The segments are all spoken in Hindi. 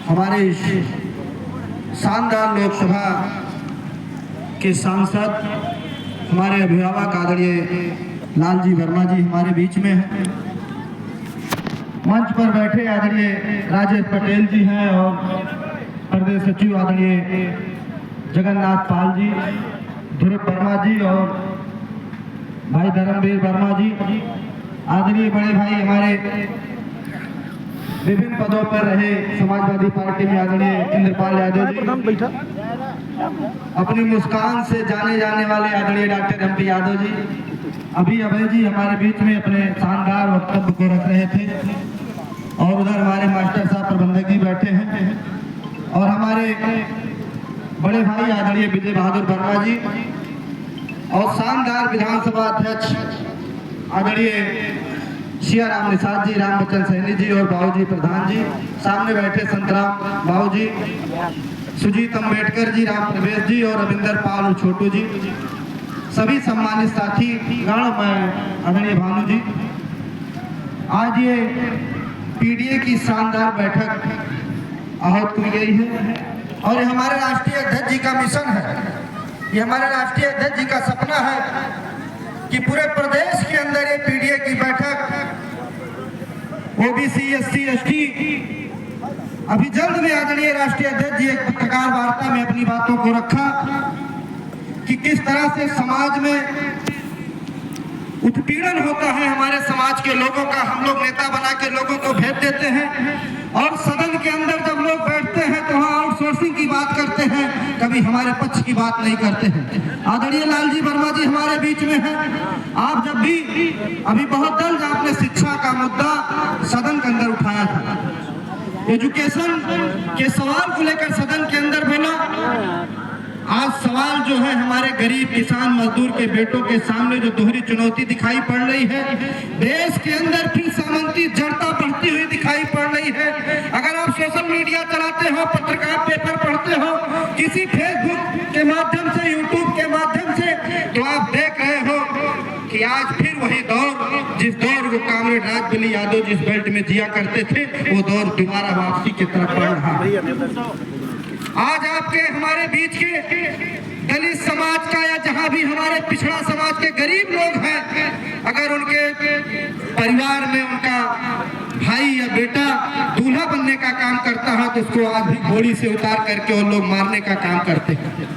हमारे शानदार लोकसभा के सांसद हमारे अभिभावक आदरणीय लालजी वर्मा जी हमारे बीच में हैं। मंच पर बैठे आदरणीय राजेश पटेल जी हैं और प्रदेश सचिव आदरणीय जगन्नाथ पाल जी, ध्रुव वर्मा जी और भाई धर्मवीर वर्मा जी, आदरणीय बड़े भाई हमारे विभिन्न पदों पर रहे समाजवादी पार्टी में आदरणीय इंद्रपाल यादव जी, अपनी मुस्कान से जाने जाने वाले आदरणीय डॉक्टर एमपी यादव जी, अभी अभय जी हमारे बीच में अपने शानदार वक्तव्य को रख रहे थे और उधर हमारे मास्टर साहब प्रबंधक जी बैठे हैं और हमारे बड़े भाई आदरणीय विजय बहादुर वर्मा जी और शानदार विधानसभा अध्यक्ष आदरणीय सियाराम निषाद जी, राम बच्चन सैनी जी और बाबू जी प्रधान जी, सामने बैठे संतराम बाबू जी, सुजीत अम्बेडकर जी, राम प्रवेश जी और रविंदर पाल और छोटू जी, सभी सम्मानित साथी गण, मैं आदरणीय भानु जी, आज ये पीडीए की शानदार बैठक आहूत की गई है और ये हमारे राष्ट्रीय अध्यक्ष जी का मिशन है, ये हमारे राष्ट्रीय अध्यक्ष जी का सपना है कि पूरे प्रदेश के अंदर ये पीडीए की बैठक ओबीसी एससी एसटी, अभी जल्द में आदरणीय राष्ट्रीय अध्यक्ष जी एक पत्रकार वार्ता में अपनी बातों को रखा कि किस तरह से समाज में उत्पीड़न होता है हमारे समाज के लोगों का, हम लोग नेता बना के लोगों को भेज देते हैं और सदन के अंदर जब लोग बैठते हैं तो वहाँ आउटसोर्सिंग की बात करते हैं, कभी हमारे पक्ष की बात नहीं करते हैं। आदरणीय लालजी वर्मा जी हमारे बीच में हैं। आप जब भी अभी बहुत जल्द आपने शिक्षा का मुद्दा सदन के अंदर उठाया था, एजुकेशन के सवाल को लेकर सदन के अंदर बोला। आज सवाल जो है हमारे गरीब किसान मजदूर के बेटों के सामने जो दोहरी चुनौती दिखाई पड़ रही है, देश के अंदर फिर सामंती जड़ता बढ़ती हुई दिखाई पड़ रही है। अगर आप सोशल मीडिया चलाते हो, पत्रकार पेपर पढ़ते हो, किसी फेसबुक के माध्यम से, यूट्यूब के माध्यम से, तो आप देख रहे हो कि आज फिर वही दौर, जिस दौर को कामरेड राजबली यादव जिस बेल्ट में जिया करते थे, वो दौर दोबारा वापसी की तरफ बढ़ रहा है। आज आपके हमारे बीच के दलित समाज का या जहां भी हमारे पिछड़ा समाज के गरीब लोग हैं, अगर उनके परिवार में उनका भाई या बेटा दूल्हा बनने का काम करता है तो उसको आज भी घोड़ी से उतार करके वो लोग मारने का काम करते हैं।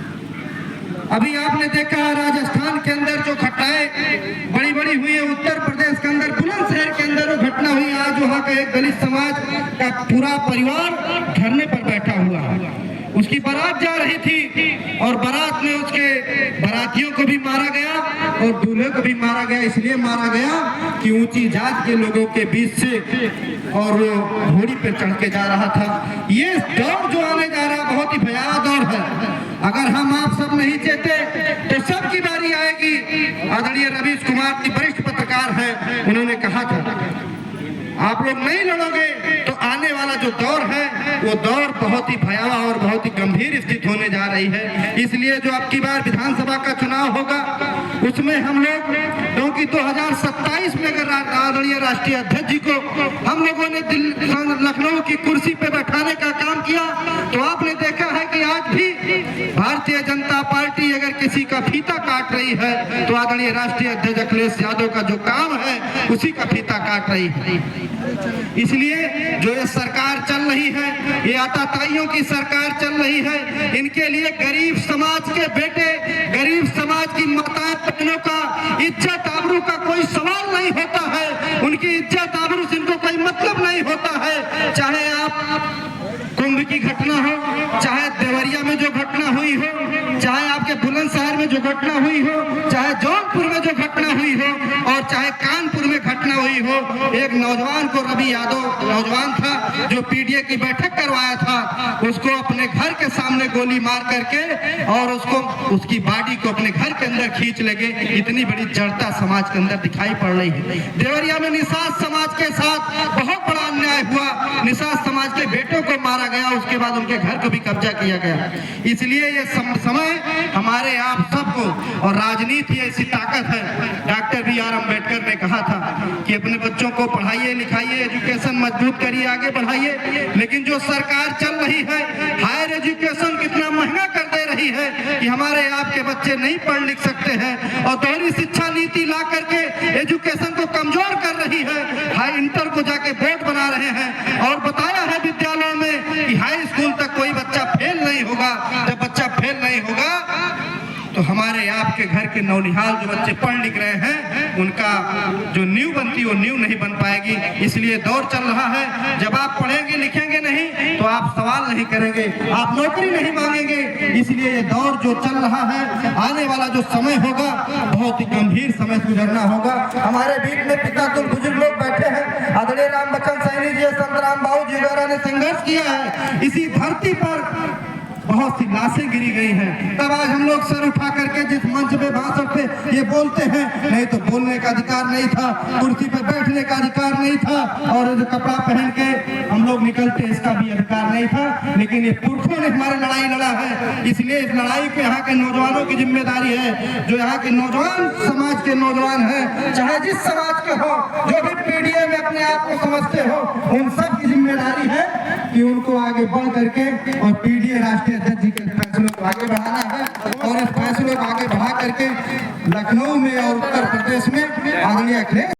अभी आपने देखा राजस्थान के अंदर जो घटनाएं बड़ी बड़ी हुई है, उत्तर प्रदेश के अंदर बुलंदशहर के अंदर वो घटना हुई, आज वहाँ का एक दलित समाज का पूरा परिवार धरने पर बैठा हुआ है। उसकी बारात जा रही थी और बारात में उसके बारातियों को भी मारा गया और दूल्हे को भी मारा गया। इसलिए मारा गया कि ऊंची जात के लोगों के बीच से और वो घोड़ी पे चढ़ के जा रहा था। ये दौर जो आने जा रहा है बहुत ही भयावह दौर है। अगर हम आप सब नहीं चाहते तो सबकी बारी आएगी। आदरणीय रवीश कुमार जी वरिष्ठ पत्रकार हैं, उन्होंने कहा था आप लोग नहीं लड़ोगे तो आने वाला जो दौर है वो दौर बहुत ही भयावह और बहुत ही गंभीर स्थिति होने जा रही है। इसलिए जो अब की बार विधानसभा का चुनाव होगा उसमें हम लोग, क्योंकि 2027 में अगर आदरणीय राष्ट्रीय अध्यक्ष जी को हम लोगों ने लखनऊ की कुर्सी पे बैठाने का काम किया तो आपने देखा है कि आज भी भारतीय जनता पार्टी अगर किसी का फीता काट रही है तो आदरणीय राष्ट्रीय अध्यक्ष अखिलेश यादव का जो काम है उसी का फीता काट रही है। इसलिए जो ये सरकार चल रही है, ये आताताइयों की सरकार चल रही है, इनके लिए गरीब समाज के बेटे, गरीब समाज की माताएं बहनों का इज्जत आबरू का कोई सवाल नहीं होता है। उनकी इज्जत आबरू से इनको कोई मतलब नहीं होता है। चाहे आप कुंभ की घटना हो, चाहे देवरिया में जो घटना हुई हो, चाहे आपके बुलंदशहर में जो घटना हुई हो, चाहे जौनपुर में जो घटना हुई हो और चाहे कानपुर में घटना हुई हो, एक नौजवान को, रवि यादव नौजवान था जो पीडीए की बैठक करवाया था, उसको अपने घर के सामने गोली मार करके और उसको उसकी बॉडी को अपने घर के अंदर खींच ले गए। इतनी बड़ी जड़ता समाज के अंदर दिखाई पड़ रही है। देवरिया में निषाद समाज के साथ बहुत बड़ा अन्याय हुआ, निषाद समाज के बेटों को मारा गया, उसके बाद उनके घर को भी कब्जा किया गया। इसलिए ये समय हमारे आप सबको, और राजनीति ऐसी ताकत है, डॉक्टर बी आर अम्बेडकर ने कहा था कि अपने अपने बच्चों को पढ़ाइए लिखाइए, एजुकेशन मजबूत करिए, आगे बढ़ाइए। लेकिन जो सरकार चल रही है, हायर एजुकेशन कितना महंगा कर दे रही है कि हमारे आपके बच्चे नहीं पढ़ लिख सकते हैं, और दोहरी शिक्षा नीति ला करके एजुकेशन को कमजोर कर रही है। हाई इंटर को जाके बोर्ड बना रहे हैं और बताया है विद्यालयों में कि हाई स्कूल तक कोई बच्चा फेल नहीं होगा। जब बच्चा फेल नहीं होगा तो हमारे आपके घर के नौनिहाल जो बच्चे पढ़ लिख रहे हैं, उनका जो नींव बनती है वो नींव नहीं बन पाएगी। इसलिए दौर चल रहा है, जब आप पढ़ेंगे लिखेंगे नहीं तो आप सवाल नहीं करेंगे, आप नौकरी नहीं मांगेंगे। इसलिए ये दौर जो चल रहा है, आने वाला जो समय होगा बहुत ही गंभीर समय गुजरना होगा। हमारे बीच में पिता तुम बुजुर्ग लोग बैठे हैं, आदरणीय राम बच्चन सैनी जी, संत राम बाबू जी वगैरह ने संघर्ष किया है। इसी धरती पर बहुत सी लाशें गिरी गई हैं, तब आज हम लोग सर उठा करके जिस मंच पे भाषण पे ये बोलते हैं, नहीं तो बोलने का अधिकार नहीं था, कुर्सी पे बैठने का अधिकार नहीं था, और जो कपड़ा पहन के हम लोग निकलते इसका भी अधिकार नहीं था। लेकिन ये पुरखों ने हमारे लड़ाई लड़ा है, इसलिए इस लड़ाई पे यहाँ के नौजवानों की जिम्मेदारी है। जो यहाँ के नौजवान समाज के नौजवान हैं, चाहे जिस समाज के हो, जो भी पीडीए में अपने आप को समझते हो, उन सब की जिम्मेदारी है कि उनको आगे बढ़ करके और पीडीए राष्ट्रीय अध्यक्ष जी के फैसलों को आगे बढ़ाना है, और इस फैसलों को आगे बढ़ा करके लखनऊ में और उत्तर प्रदेश में आदरणीय